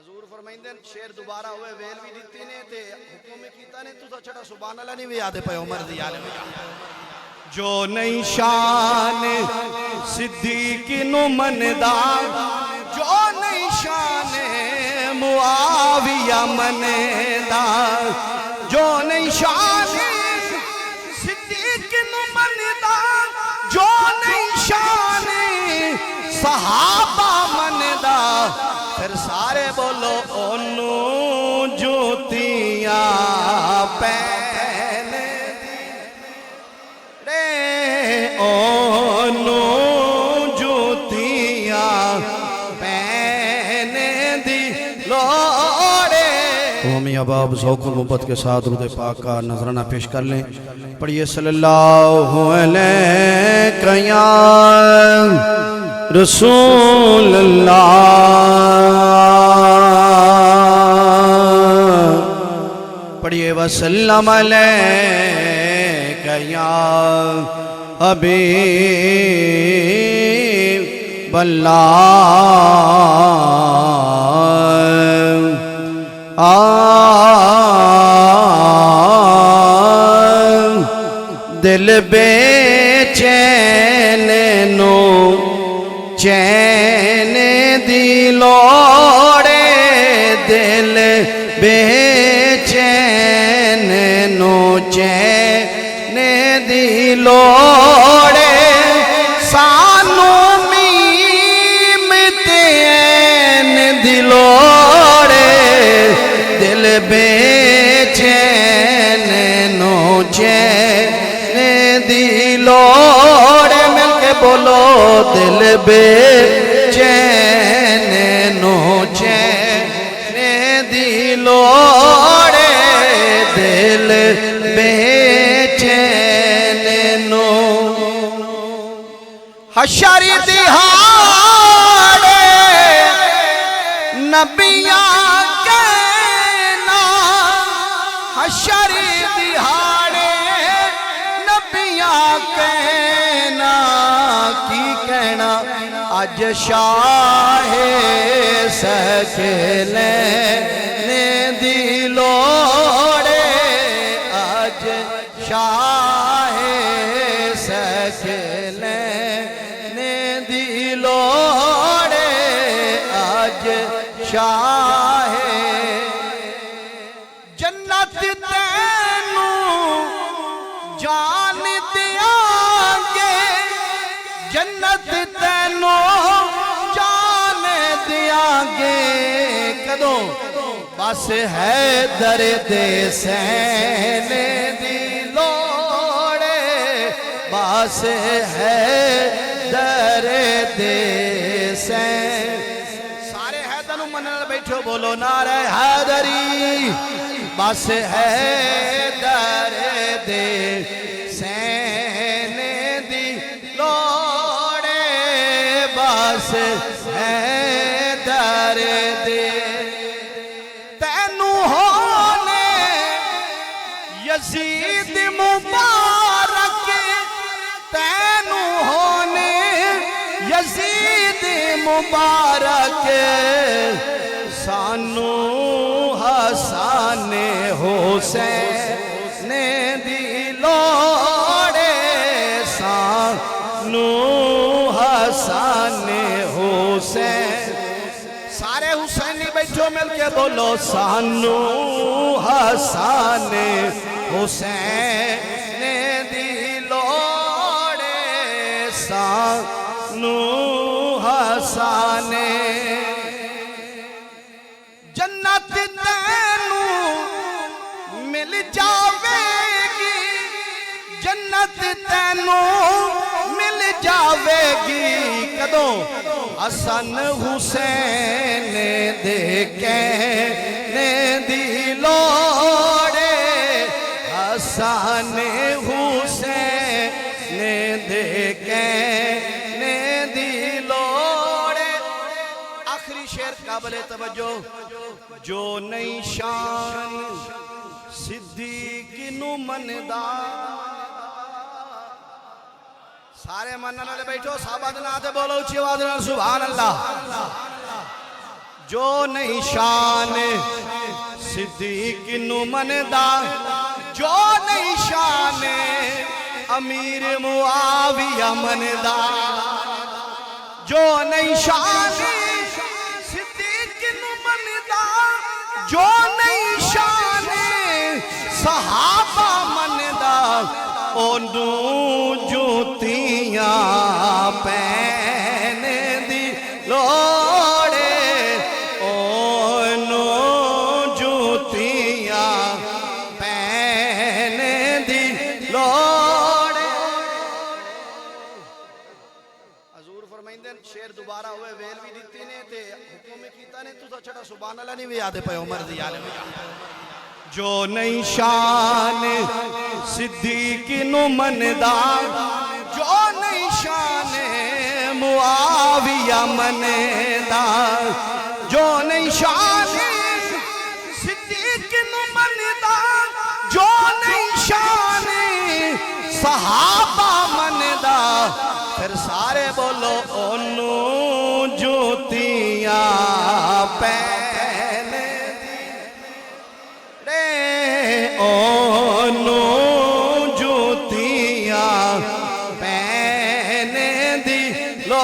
حضور فرمائندے شیر دوبارہ ہوئے ویل بھی دیتی نے تے حکم کیتا نے تو چھڑا سبحان اللہ نہیں بھی یاد پہ عمر دی عالم جو نہیں شان صدیق نو مندا جو نہیں شان معاویہ مندا جو نہیں شان صدیق نو مندا جو نہیں شان صحابہ مندا پھر سارے بولو اونو جوتیاں پہن رے اونو جوتیاں پہن دی لوڑے قومی احباب ذوق و محبت کے ساتھ درود پاک کا نذرانہ پیش کر لیں پڑھیے صلی اللہ علیہ یا رسول اللہ پڑھیے وسلم علیکہ یا حبیب اللہ دل بے چین نو چین دی لوڑے دل بے چین نو چین دی لوڑے سانو میم تین دی لوڑے دل بے چین نو چین دی لوڑے مل کے بولو دل بے چین نو چین دی لوڑے دل بے چین نو حشر دہاڑے نبیاں کہنا حشر دہاڑے نبیاں کہنا کی کہنا اج شاہ سکینے دی لوڑے اج شاہ سکینے دی لوڑے اج شاہ جنت تینوں جان دیاں گے جنت تینوں جان دیاں گے کدوں بس ہے درد سین دی لوڑے بس ہے درد سین سارے حیدروں منل بیٹھو بولو نعرہ حیدری بس ہے درد سین دی لوڑے بس ہے درد تینوں ہونے یزید مبارک تینوں ہونے یزید مبارک سانو حسن حسین دی لوڑے سانو حسن حسین سارے حسینی بیٹھو مل کے بولو سانو حسن حسین دی لوڑے سانو حسن جنت تینوں مل جاوے گی جنت تینوں مل جاوے گی کدوں حسن حسین دے کہنے دی لوڑے حسن حسین دے کہنے دی لوڑے آخری شعر قابل توجہ جو نئی شان صدیق نو مندا سارے منن والے بیٹھو صحابہ دے نام تے بولو اونچی آواز نال سبحان اللہ جو نہیں شان صدیق نو مندا جو نہیں شان امیر معاویہ مندا جو نہیں شان صدیق نو مندا جو نہیں شان صحابہ مندا انہوں جوتیاں پہن دی لوڑے انہوں جوتیاں پہن دی لوڑے حضور فرمائندے شیر دوبارہ ہوئے ویل بھی دیتی نے تے حکم کیتا نے تو چھڑا سبحان اللہ نہیں بھی یاد پہ عمر دی عالم جو نہیں شان صدیق نو مندا جو نہیں شان معاویہ مندا جو نہیں شان صدیق نو مندا جو نہیں شان صحابہ مندا پھر سارے بولو انہوں جوتیاں پہن انہوں جوتیاں پہن دی لو